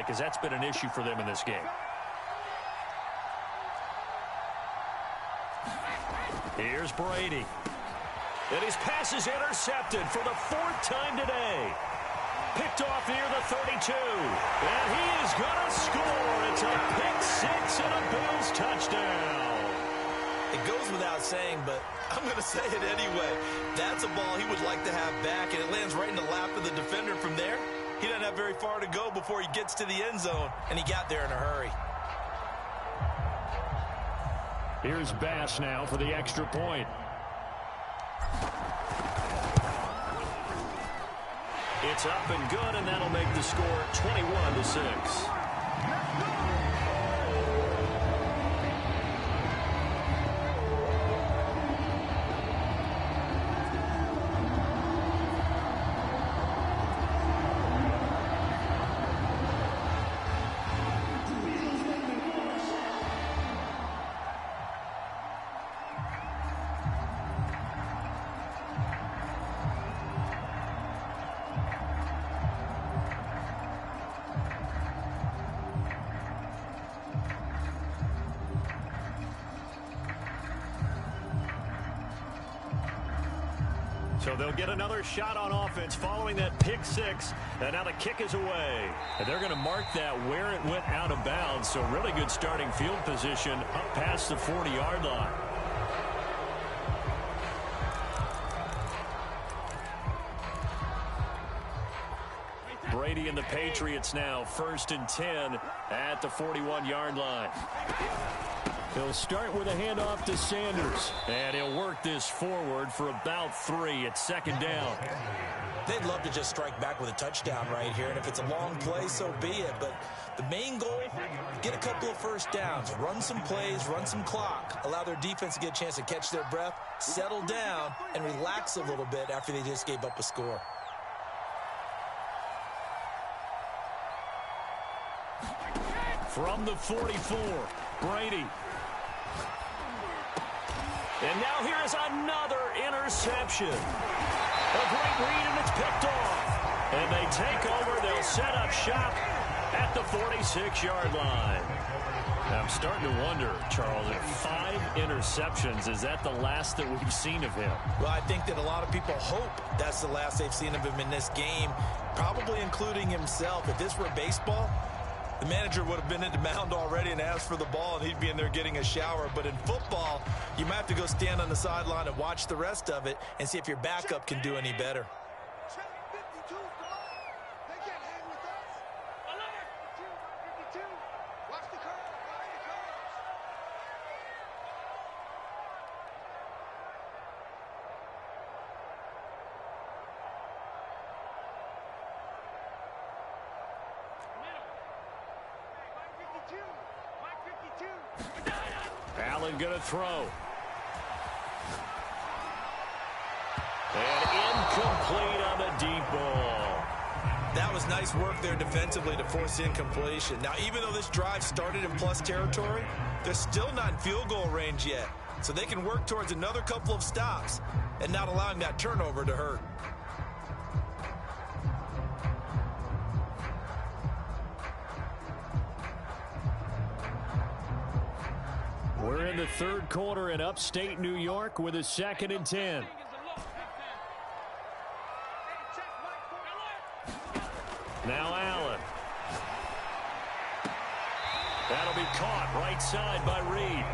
back, as that's been an issue for them in this game. Here's Brady. And his pass is intercepted for the 4th time today. Picked off near the 32. And he is going to score. It's a pick six and a Bills touchdown. It goes without saying, but I'm going to say it anyway. That's a ball he would like to have back, and it lands right in the lap of the defender from there. He doesn't have very far to go before he gets to the end zone, and he got there in a hurry. Here's Bass now for the extra point. It's up and good, and that'll make the score 21-6. So they'll get another shot on offense following that pick six. And now the kick is away. And they're going to mark that where it went out of bounds. So really good starting field position up past the 40-yard line. Brady and the Patriots now 1st and 10 at the 41-yard line. He'll start with a handoff to Sanders, and he'll work this forward for about 3 at 2nd down. They'd love to just strike back with a touchdown right here, and if it's a long play, so be it. But the main goal, get a couple of first downs, run some plays, run some clock, allow their defense to get a chance to catch their breath, settle down, and relax a little bit after they just gave up a score. From the 44, Brady. And now here is another interception. A great read, and it's picked off. And they take over. They'll set up shop at the 46-yard line. Now I'm starting to wonder, Charles, if 5 interceptions, is that the last that we've seen of him? Well, I think that a lot of people hope that's the last they've seen of him in this game, probably including himself. If this were baseball, the manager would have been at the mound already and asked for the ball, and he'd be in there getting a shower. But in football, you might have to go stand on the sideline and watch the rest of it and see if your backup can do any better. Allen going to throw. And incomplete on the deep ball. That was nice work there defensively to force incompletion. Now, even though this drive started in plus territory, they're still not in field goal range yet. So they can work towards another couple of stops and not allowing that turnover to hurt. We're in the 3rd quarter in upstate New York with a 2nd and 10. Now Allen. That'll be caught right side by Reed.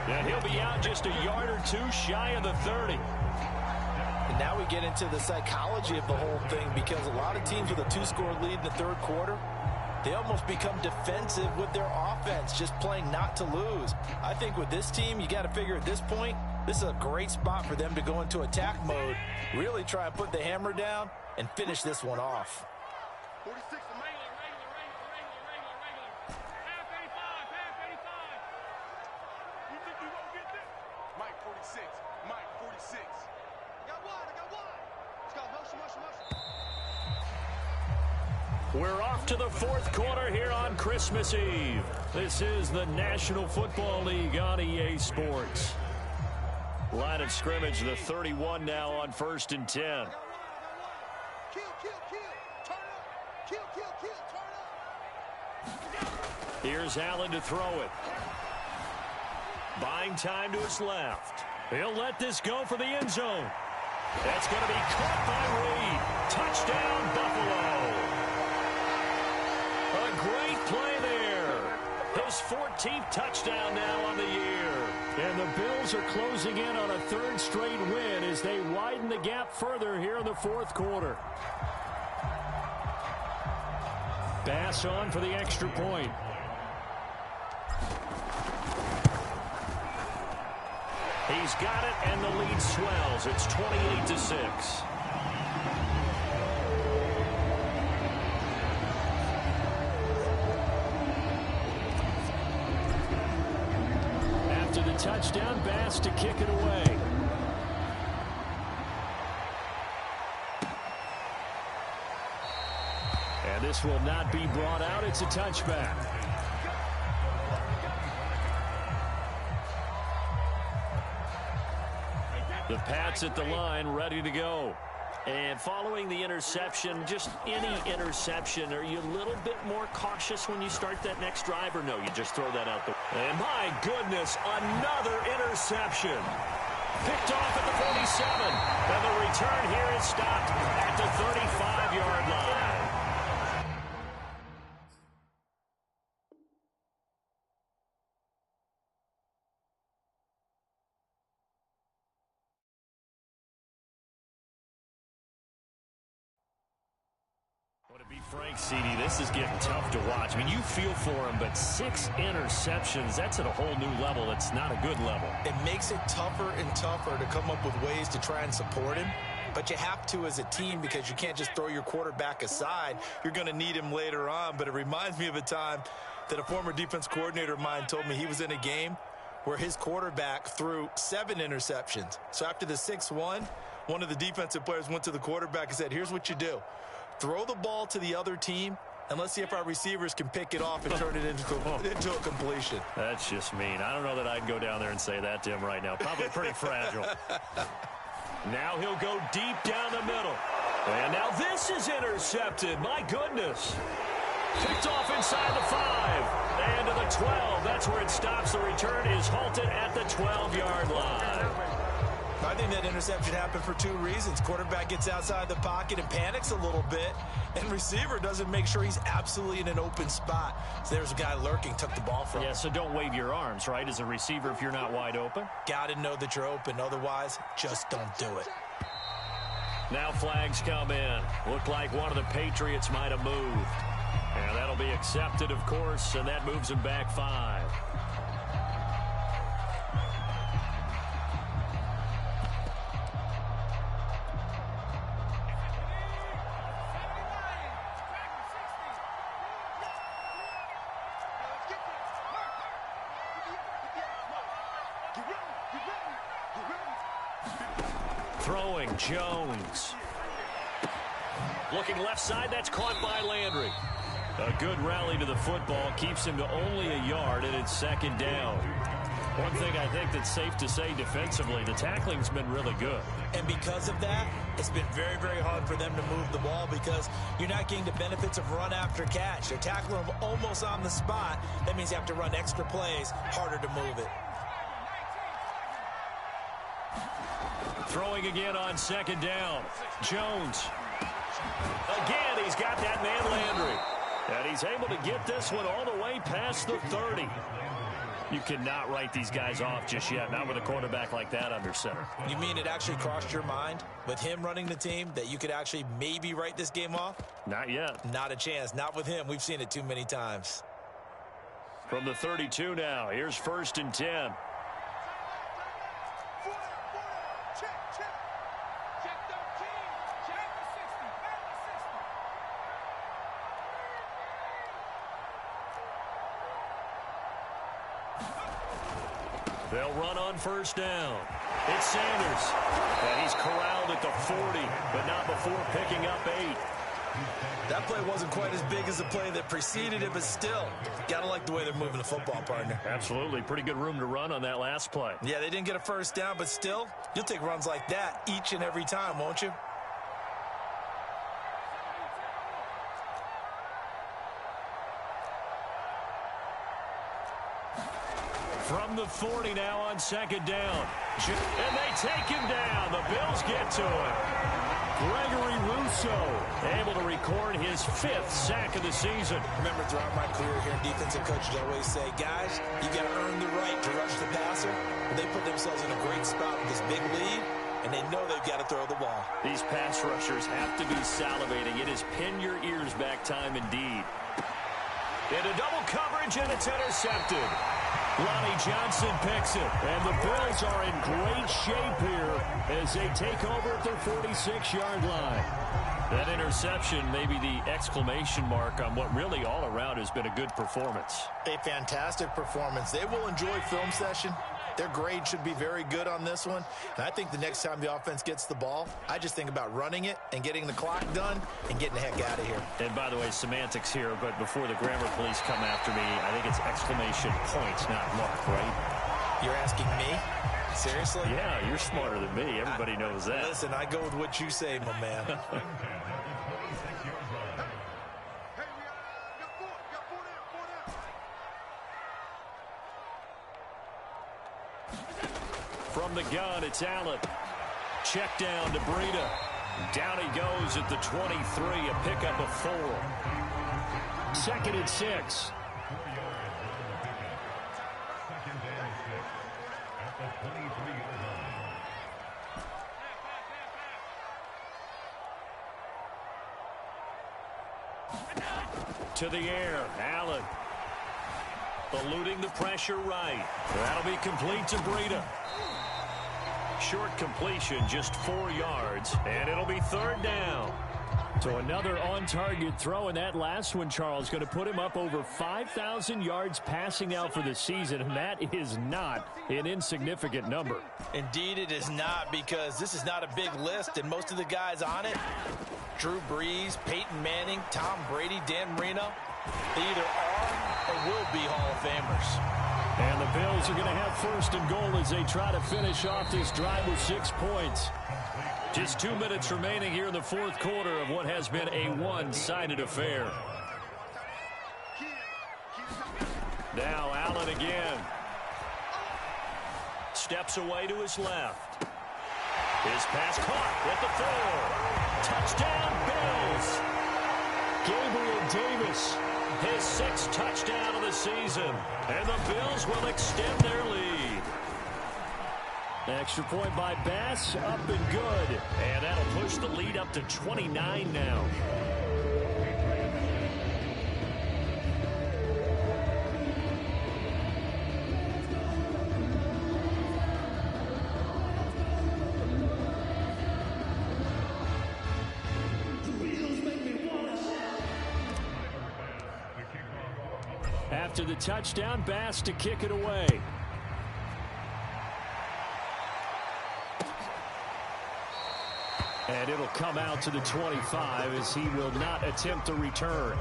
And he'll be out just a yard or 2 shy of the 30. And now we get into the psychology of the whole thing, because a lot of teams with a 2-score lead in the 3rd quarter, they almost become defensive with their offense, just playing not to lose. I think with this team, you got to figure at this point, this is a great spot for them to go into attack mode, really try and put the hammer down and finish this one off. 46, regular. Half 85. You think you won't get this? Mike 46. I got one. Let's go, motion. We're off to the 4th quarter here on Christmas Eve. This is the National Football League on EA Sports. Line of scrimmage, the 31 now on 1st and 10. Kill. Turn up. Kill. Turn up. Here's Allen to throw it. Buying time to his left. He'll let this go for the end zone. That's going to be caught by Reed. Touchdown, Buffalo. A great play there. His 14th touchdown now on the year. And the Bills are closing in on a third straight win as they widen the gap further here in the fourth quarter. Bass on for the extra point. He's got it, and the lead swells. It's 28-6. After the touchdown, Bass to kick it away. And this will not be brought out. It's a touchback. The Pats at the line, ready to go. And following the interception, just any interception, are you a little bit more cautious when you start that next drive, or no, you just throw that out the way? And my goodness, another interception. Picked off at the 47. And the return here is stopped at the 35-yard line. To be frank, CD, this is getting tough to watch. I mean, you feel for him, but 6 interceptions, that's at a whole new level. It's not a good level. It makes it tougher and tougher to come up with ways to try and support him. But you have to as a team because you can't just throw your quarterback aside. You're going to need him later on. But it reminds me of a time that a former defense coordinator of mine told me he was in a game where his quarterback threw 7 interceptions. So after the 6th one of the defensive players went to the quarterback and said, here's what you do. Throw the ball to the other team, and let's see if our receivers can pick it off and turn it into a completion. That's just mean. I don't know that I'd go down there and say that to him right now. Probably pretty fragile. Now he'll go deep down the middle. And now this is intercepted. My goodness. Picked off inside the 5. And to the 12. That's where it stops. The return is halted at the 12-yard line. I think that interception happened for 2 reasons. Quarterback gets outside the pocket and panics a little bit, and receiver doesn't make sure he's absolutely in an open spot. So there's a guy lurking, took the ball from him. Yeah, so don't wave your arms, right, as a receiver if you're not wide open. Got to know that you're open. Otherwise, just don't do it. Now flags come in. Looked like one of the Patriots might have moved. And that'll be accepted, of course, and that moves him back 5. Throwing, Jones. Looking left side, that's caught by Landry. A good rally to the football, keeps him to only a yard, and it's 2nd down. One thing I think that's safe to say defensively, the tackling's been really good. And because of that, it's been very, very hard for them to move the ball because you're not getting the benefits of run after catch. They're tackling them almost on the spot. That means you have to run extra plays, harder to move it. Throwing again on 2nd down. Jones. Again, he's got that man Landry. And he's able to get this one all the way past the 30. You cannot write these guys off just yet, not with a quarterback like that under center. You mean it actually crossed your mind with him running the team that you could actually maybe write this game off? Not yet. Not a chance. Not with him. We've seen it too many times. From the 32 now, here's 1st and 10. They'll run on 1st down. It's Sanders. And he's corralled at the 40, but not before picking up 8. That play wasn't quite as big as the play that preceded it, but still, got to like the way they're moving the football, partner. Absolutely. Pretty good room to run on that last play. Yeah, they didn't get a 1st down, but still, you'll take runs like that each and every time, won't you? From the 40 now on second down. And they take him down. The Bills get to him. Gregory Rousseau able to record his 5th sack of the season. Remember, throughout my career here, defensive coaches always say, guys, you got to earn the right to rush the passer. But they put themselves in a great spot with this big lead, and they know they've got to throw the ball. These pass rushers have to be salivating. It is pin your ears back time indeed. Into double coverage, and it's intercepted. Lonnie Johnson picks it, and the Bills are in great shape here as they take over at their 46-yard line. That interception may be the exclamation mark on what really all around has been a good performance. A fantastic performance. They will enjoy film session. Their grade should be very good on this one. And I think the next time the offense gets the ball, I just think about running it and getting the clock done and getting the heck out of here. And by the way, semantics here, but before the grammar police come after me, I think it's exclamation points, not mark, right? You're asking me? Seriously? Yeah, you're smarter than me. Everybody knows that. Listen, I go with what you say, my man. From the gun, it's Allen. Check down to Breida. Down he goes at the 23, a pickup of 4. 2nd and 6. To the air, Allen. Eluding the pressure right. That'll be complete to Breida. Short completion, just 4 yards, and it'll be 3rd down. So another on-target throw, and that last one, Charles, going to put him up over 5,000 yards passing now for the season, and that is not an insignificant number. Indeed it is not, because this is not a big list, and most of the guys on it, Drew Brees, Peyton Manning, Tom Brady, Dan Marino, they either are or will be Hall of Famers. And the Bills are going to have 1st and goal as they try to finish off this drive with 6 points. Just 2 minutes remaining here in the 4th quarter of what has been a one-sided affair. Now Allen again. Steps away to his left. His pass caught at the 4. Touchdown, Bills. Gabriel Davis. His 6th touchdown of the season. And the Bills will extend their lead. Extra point by Bass, up and good. And that'll push the lead up to 29 now. After the touchdown, Bass to kick it away. And it'll come out to the 25 as he will not attempt a return.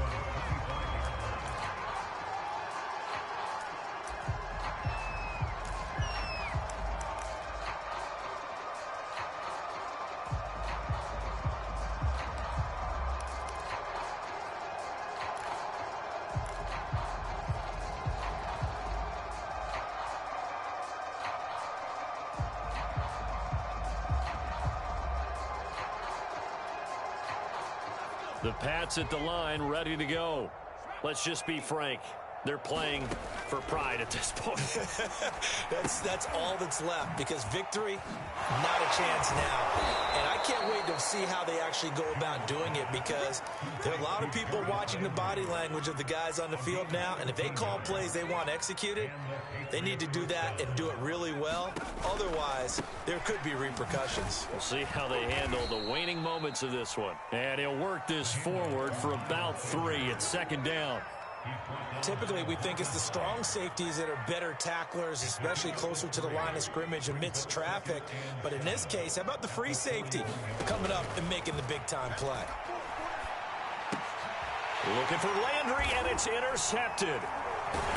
The Pats at the line, ready to go. Let's just be frank. They're playing for pride at this point. That's all that's left, because victory, not a chance now. And I can't wait to see how they actually go about doing it, because there are a lot of people watching the body language of the guys on the field now, and if they call plays they want executed, they need to do that and do it really well. Otherwise, there could be repercussions. We'll see how they handle the waning moments of this one. And he'll work this forward for about 3. It's 2nd down. Typically, we think it's the strong safeties that are better tacklers, especially closer to the line of scrimmage amidst traffic. But in this case, how about the free safety coming up and making the big-time play? Looking for Landry, and it's intercepted.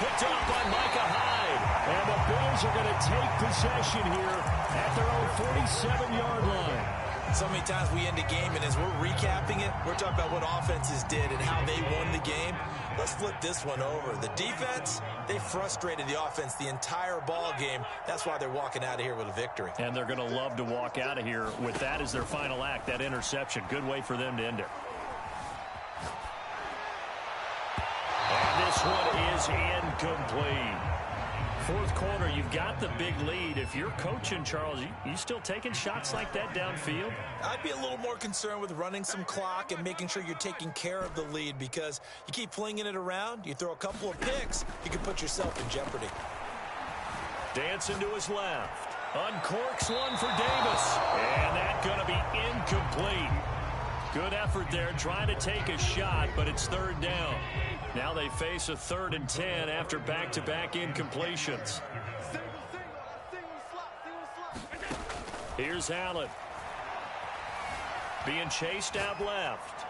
Picked up by Micah Hyde. And the Bills are going to take possession here at their own 47-yard line. So many times we end a game, and as we're recapping it, we're talking about what offenses did and how they won the game. Let's flip this one over. The defense, they frustrated the offense the entire ball game. That's why they're walking out of here with a victory. And they're going to love to walk out of here with that as their final act, that interception. Good way for them to end it. And this one is incomplete. Fourth quarter, you've got the big lead. If you're coaching, Charles, you still taking shots like that downfield? I'd be a little more concerned with running some clock and making sure you're taking care of the lead, because you keep flinging it around, you throw a couple of picks, you can put yourself in jeopardy. Dancing to his left. Uncorks one for Davis. And that's going to be incomplete. Good effort there trying to take a shot, but it's third down. Now they face a 3rd and 10 after back-to-back incompletions. Here's Allen. Being chased out left.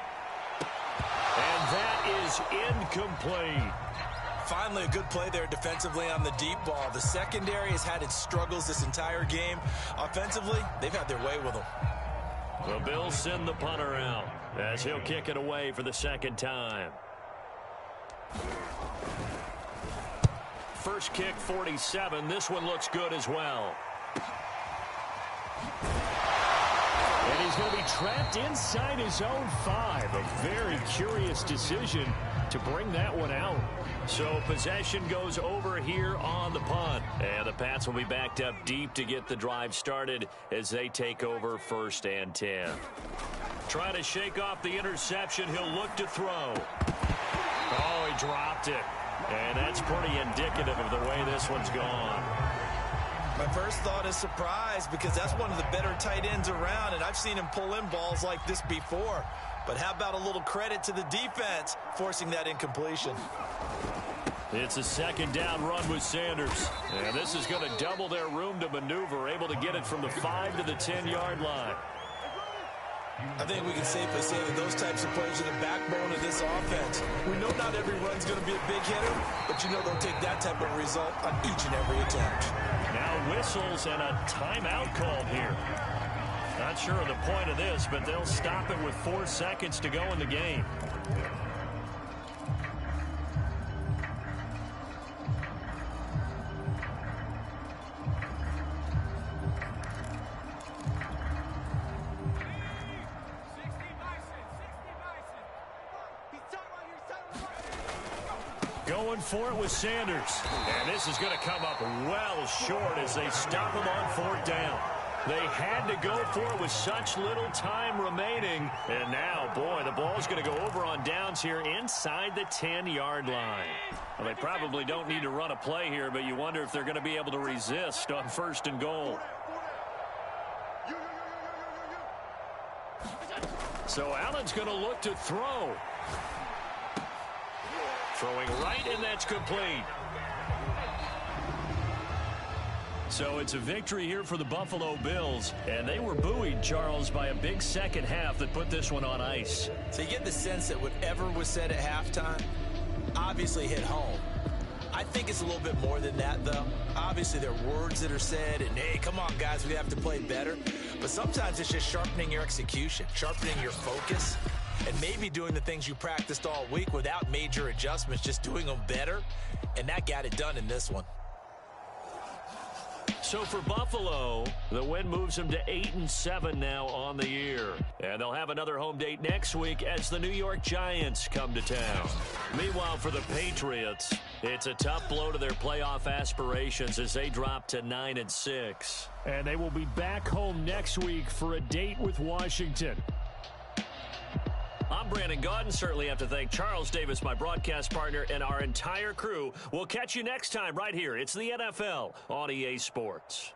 And that is incomplete. Finally, a good play there defensively on the deep ball. The secondary has had its struggles this entire game. Offensively, they've had their way with them. The Bills send the punter out as he'll kick it away for the second time. First kick, 47. This one looks good as well. And he's going to be trapped inside his own 5. A very curious decision to bring that one out. So possession goes over here on the punt. And the Pats will be backed up deep to get the drive started as they take over 1st and 10. Trying to shake off the interception. He'll look to throw. Oh, he dropped it. And that's pretty indicative of the way this one's gone. My first thought is surprise, because that's one of the better tight ends around, and I've seen him pull in balls like this before. But how about a little credit to the defense forcing that incompletion? It's a 2nd down run with Sanders. And this is going to double their room to maneuver, able to get it from the 5 to the 10-yard line. I think we can safely say that those types of plays are the backbone of this offense. We know not every run's going to be a big hitter, but you know they'll take that type of result on each and every attempt. Now whistles and a timeout called here. Not sure of the point of this, but they'll stop it with 4 seconds to go in the game. Going for it with Sanders. And this is going to come up well short as they stop him on 4th down. They had to go for it with such little time remaining. And now, boy, the ball's going to go over on downs here inside the 10-yard line. Well, they probably don't need to run a play here, but you wonder if they're going to be able to resist on 1st and goal. So Allen's going to look to throw. Throwing right, and that's complete. So it's a victory here for the Buffalo Bills, and they were buoyed, Charles, by a big second half that put this one on ice. So you get the sense that whatever was said at halftime obviously hit home. I think it's a little bit more than that, though. Obviously, there are words that are said, and, hey, come on, guys, we have to play better. But sometimes it's just sharpening your execution, sharpening your focus, and maybe doing the things you practiced all week without major adjustments, just doing them better. And that got it done in this one. So for Buffalo, the win moves them to 8-7 now on the year. And they'll have another home date next week as the New York Giants come to town. Meanwhile, for the Patriots, it's a tough blow to their playoff aspirations as they drop to 9-6. And they will be back home next week for a date with Washington. I'm Brandon Gaudin. Certainly have to thank Charles Davis, my broadcast partner, and our entire crew. We'll catch you next time right here. It's the NFL on EA Sports.